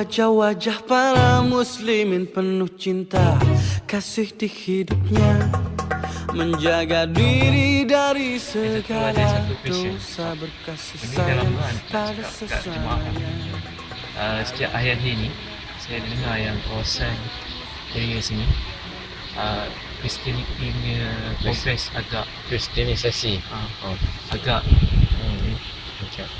wajah-wajah para muslimin penuh cinta kasih di hidupnya, menjaga diri dari segala dosa, berkasih sayang pada sesama. Setiap akhir hari ni saya dengar yang kawasan area sini Kristianiti punya progress agak Kristianisasi. agak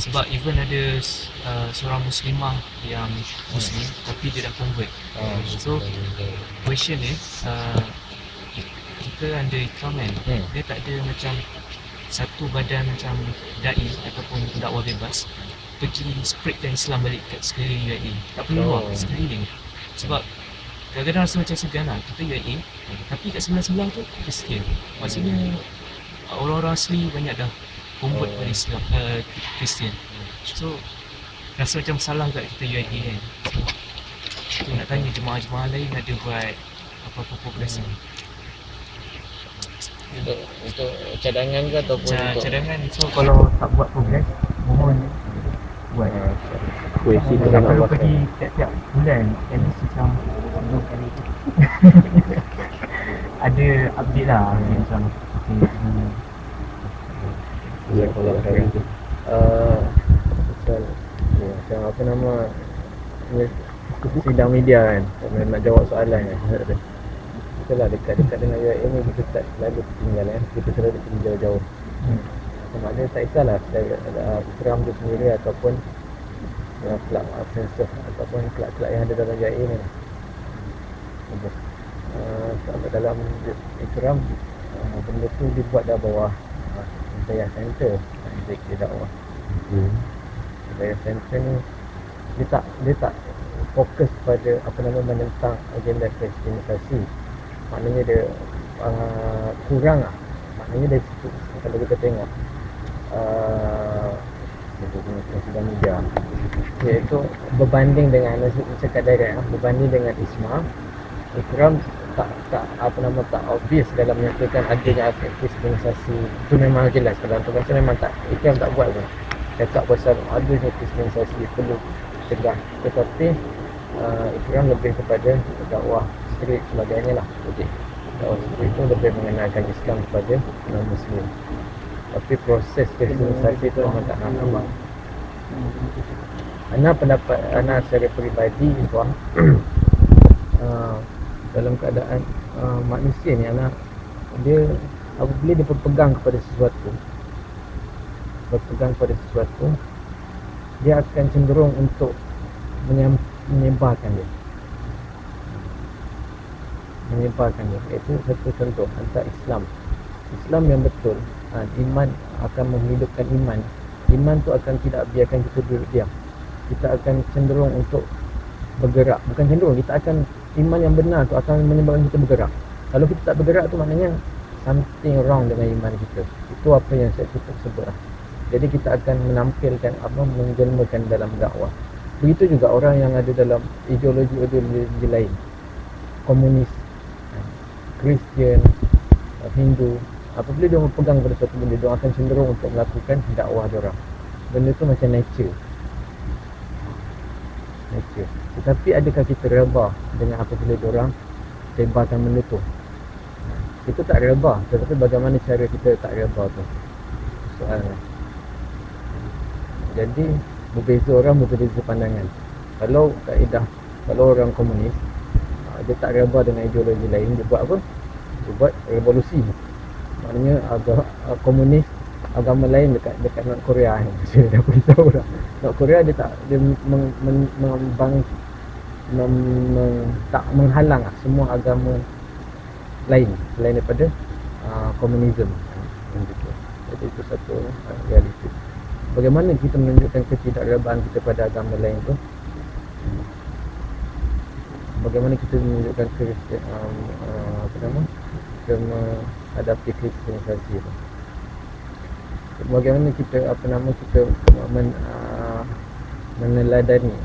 sebab even ada seorang muslimah yang muslim tapi dia dah convert. So question dia kita under Ikram kan, dia tak ada macam satu badan macam dai ataupun dakwah bebas pergi spreadkan Islam balik kat sekeliling UAE. Tak perlu luar, sekeliling. Sebab kadang-kadang rasa macam segan lah, kita UAE tapi kat sebelah-sebelah tu Kristian. Maksudnya orang-orang asli banyak dah convert pada Islam, Kristian. So rasa macam salah kat kita UAE kan. So nak tanya jemaah-jemaah lain ada buat apa-apa progress ni? Untuk cadangan ke ataupun untuk cadangan. So kalau tak buat progress, mohon buat. kuisi tu Tak nak perlu buat pergi tiap-tiap bulan, at least macam 10 kali tu. Ada update lah, macam Jazakallah khairan. Pasal ni macam apa nama sidang media kan, nak jawab soalan kan. Itulah dekat-dekat dengan UAE ni kita tak selalu ketinggalan, kita selalu pergi jauh-jauh. Maknanya tak kisahlah Ikram tu sendiri ataupun kelab prinsip ataupun kelab-kelab yang ada dalam UAE ni. Sampai dalam Ikram benda tu dibuat dah bawah Hidayah Center, Zikir Dakwah. Hidayah Center ni dia tak fokus pada apa nama menentang agenda kristianisasi. Maknanya dia kurang lah. Maknanya dari situ kalau kita tengok sidang media, iaitu berbanding dengan cakap direct, berbanding dengan Isma, Ikram tak apa nama tak obvious dalam menyatakan adanya kristianisasi. Itu memang jelas kalau tu rasa memang tak, Ikram tak buat pun cakap pasal adanya kristianisasi perlu cegah, tetapi Ikram lebih kepada dakwah street sebagainya lah. Okey, dakwah street itu lebih mengenalkan Islam kepada non-Muslim, tapi proses kristianisasi itu memang tak nampak. Ana pendapat ana secara peribadi tuan, dalam keadaan manusia ni anak dia apabila dia berpegang kepada sesuatu, dia akan cenderung untuk menyebarkan dia. Itu satu contoh antara Islam yang betul. Iman akan menghidupkan iman tu akan tidak biarkan kita duduk diam. Kita akan cenderung untuk bergerak, bukan cenderung, kita akan, iman yang benar tu akan menyebabkan kita bergerak. Kalau kita tak bergerak tu maknanya something wrong dengan iman kita. Itu apa yang saya sebut lah. Jadi kita akan menampilkan menjelmakan dalam dakwah. Begitu juga orang yang ada dalam ideologi lain, komunis, Kristian, Hindu, apabila dia berpegang pada satu benda, dia akan cenderung untuk melakukan dakwah diorang. Benda tu macam nature. Tetapi adakah kita reba dengan apabila diorang sebarkan benda tu? Kita tak reba, tetapi bagaimana cara kita tak reba tu? Soalan. Jadi berbeza orang, berbeza pandangan. Kalau orang komunis, dia tak reba dengan ideologi lain, dia buat apa? Dia buat revolusi. Maknanya komunis agama lain dekat North Korea ni. Saya dah beritahu dah. North Korea dia tak tak menghalang semua agama lain selain daripada komunisme. Jadi itu satu realiti. Bagaimana kita menunjukkan ketidakrebaan kita pada agama lain tu? Bagaimana kita menunjukkan kita menghadapi kristianisasi tu? Bagaimana kita meneladani,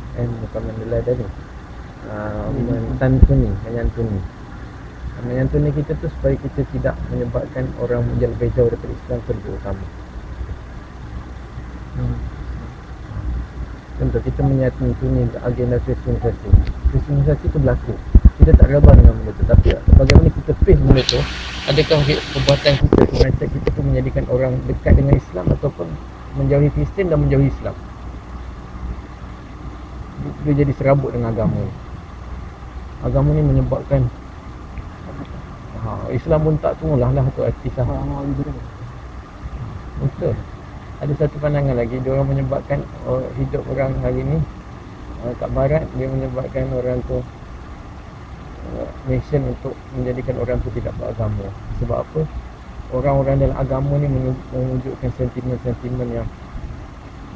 menyantuni kita tu supaya kita tidak menyebabkan orang yang lebih jauh daripada Islam itu lebih utama. contoh kita menyantuni agenda kristenisasi. Kristenisasi itu berlaku. Kita tak rebah dengan benda tu. Tapi bagaimana kita face benda tu, adakah perbuatan kita, mindset kita tu menjadikan orang dekat dengan Islam ataupun menjauhi Kristian dan menjauhi Islam. Dia jadi serabut dengan agama. Agama ni menyebabkan Islam pun tak tunggulah tu artisah. Betul. Ada satu pandangan lagi, dia orang menyebabkan hidup orang hari ni kat barat, dia menyebabkan orang tu nation untuk menjadikan orang tu tidak beragama. Sebab apa? Orang-orang dalam agama ni menunjukkan sentimen-sentimen yang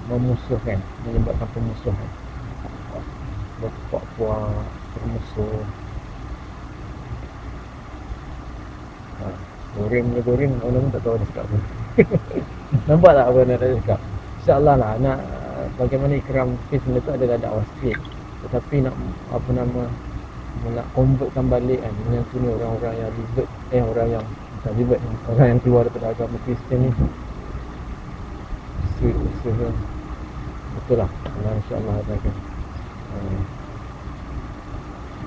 memusuhkan, menyebabkan pemusuhan. Berpuak-puak, bermusuh. Goreng, orang pun tak tahu dia cakap apa. Nampak tak apa nak cakap? InsyaAllah lah, nak bagaimana ikram face benda tu adalah dakwah sikit. Tetapi nak nak convertkan balik kan, menyantuni orang-orang yang ribet, orang yang bukan ribet, orang yang keluar daripada agama Kristian ni. Usaha betul lah, Allah insyaAllah akan.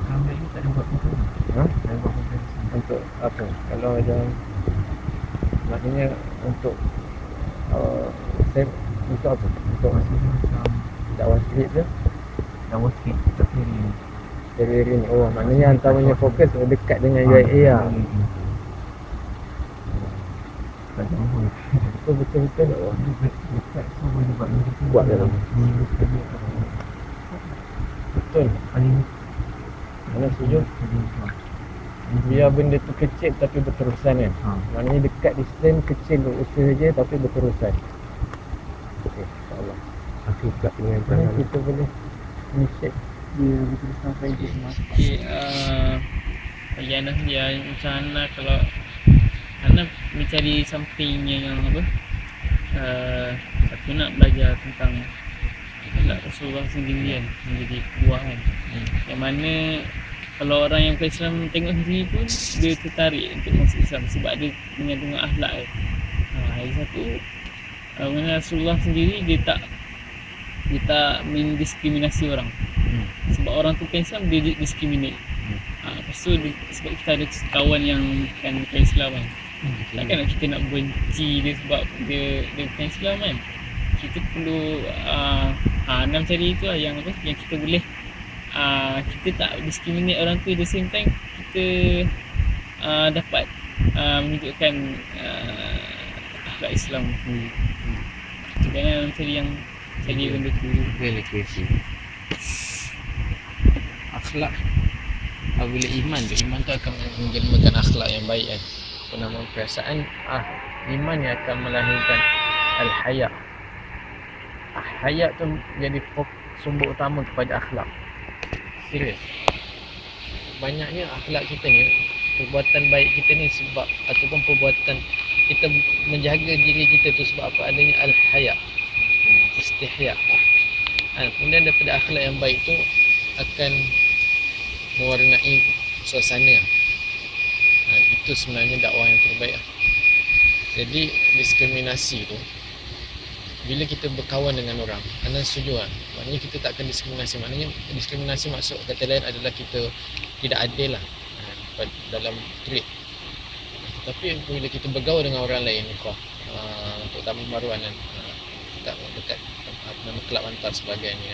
Kami ni tak ada buat apa. Tak ada buat apa. Untuk apa? Kalau macam maknanya untuk untuk apa? Untuk dakwah street ke? Dakwah sikit kita pilih. Dari ni. Oh, maknanya antaranya fokus dekat dengan UIA lah. Tak jauh. Betul-betul dakwah. Dekat so boleh buat ni. Buat dalam. Betul. Paling Mana setuju? Biar benda tu kecil tapi berterusan kan. Maknanya dekat distance kecil usaha je tapi berterusan. Okey, insyaAllah. Aku kat dengan Mana kita boleh initiate. dia betul sampai di semua. Okey, bagi anak dia macam anak kalau anak mencari sampingnya yang apa, satu nak belajar tentang akhlak Rasulullah sendiri kan, menjadi buah kan, yang mana kalau orang yang bukan Islam tengok sendiri pun dia tertarik untuk masuk Islam sebab dia dengan tengok akhlak kan. Lagi satu, mengenai Rasulullah sendiri dia tak mendiskriminasi orang. Sebab orang tu bukan Islam, dia discriminate. Lepas tu sebab kita ada kawan yang bukan Islam kan, takkan nak kita nak benci dia sebab dia bukan Islam kan. Kita perlu nak cari itu lah yang apa, yang kita boleh kita tak discriminate orang tu, at the same time kita dapat menunjukkan akhlak Islam. Jangan cari benda tu. Very crazy. Akhlak apabila iman tu akan menjelmakan akhlak yang baik kan. Apa nama perasaan iman yang akan melahirkan al-haya. Haya tu jadi sumber utama kepada akhlak. Serius. Banyaknya akhlak kita ni, perbuatan baik kita ni sebab ataupun perbuatan kita menjaga diri kita tu sebab apa? Adanya al-haya, istihya. Kemudian daripada akhlak yang baik tu akan mewarnai suasana. Itu sebenarnya dakwah yang terbaik. Jadi diskriminasi tu, bila kita berkawan dengan orang, anda setuju kan? Maknanya kita tak akan diskriminasi. Maknanya diskriminasi maksud kata lain adalah kita tidak adil lah dalam treat. Tapi bila kita bergaul dengan orang lain, untuk tamu baruan kan, dekat nama kelab hantar sebagainya,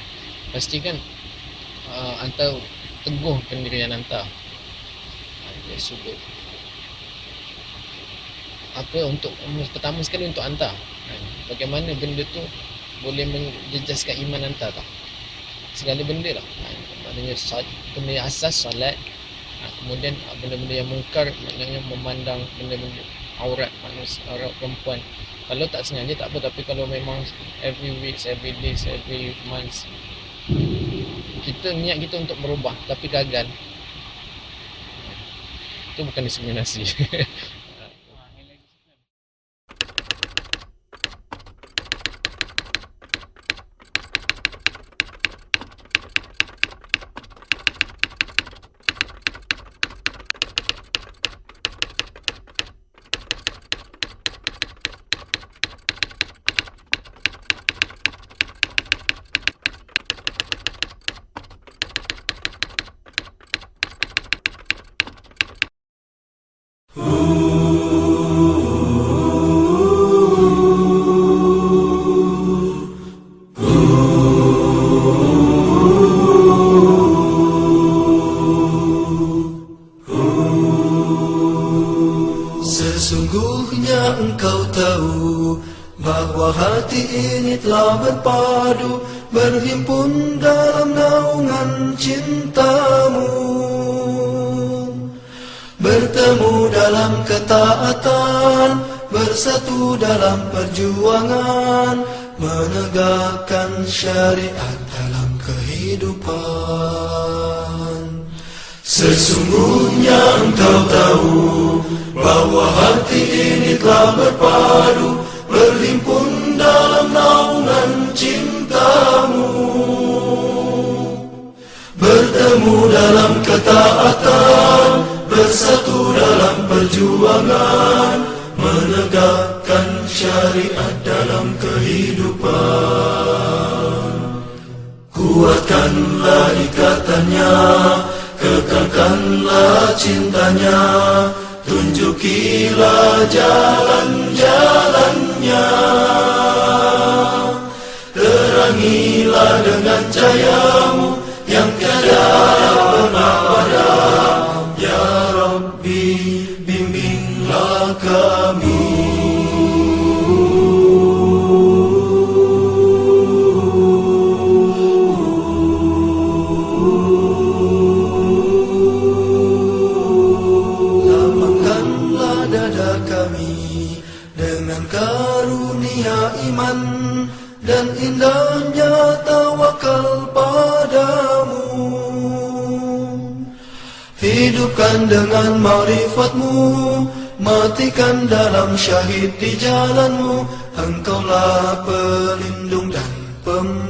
pastikan hantar teguh pendirian hantar. Dia sudut apa untuk pertama sekali untuk hantar. Bagaimana benda tu boleh menjejaskan iman hantar tak? Segala benda lah. Maknanya benda yang asas solat, kemudian benda-benda yang mungkar, maknanya memandang benda-benda aurat manusia, aurat perempuan. Kalau tak sengaja tak apa, tapi kalau memang every week, every day, every month, kita niat kita untuk berubah tapi gagal, itu bukan diskriminasi. Sesungguhnya engkau tahu bahwa hati ini telah berpadu, berhimpun dalam naungan cintamu, bertemu dalam ketaatan, bersatu dalam perjuangan, menegakkan syariat dalam kehidupan. Sesungguhnya engkau tahu bahwa hati ini telah berpadu, berhimpun dalam naungan cintamu, bertemu dalam ketaatan, bersatu dalam perjuangan, menegakkan syariat dalam kehidupan. Kuatkanlah ikatannya, kekalkanlah cintanya, tunjukilah jalan-jalannya, terangilah dengan cahayamu yang tiada pernah padam. Ya Rabbi, bimbinglah kami. Dengan karunia iman dan indahnya tawakal padamu, hidupkan dengan ma'rifatmu, matikan dalam syahid di jalanmu. Engkaulah pelindung dan pembersih.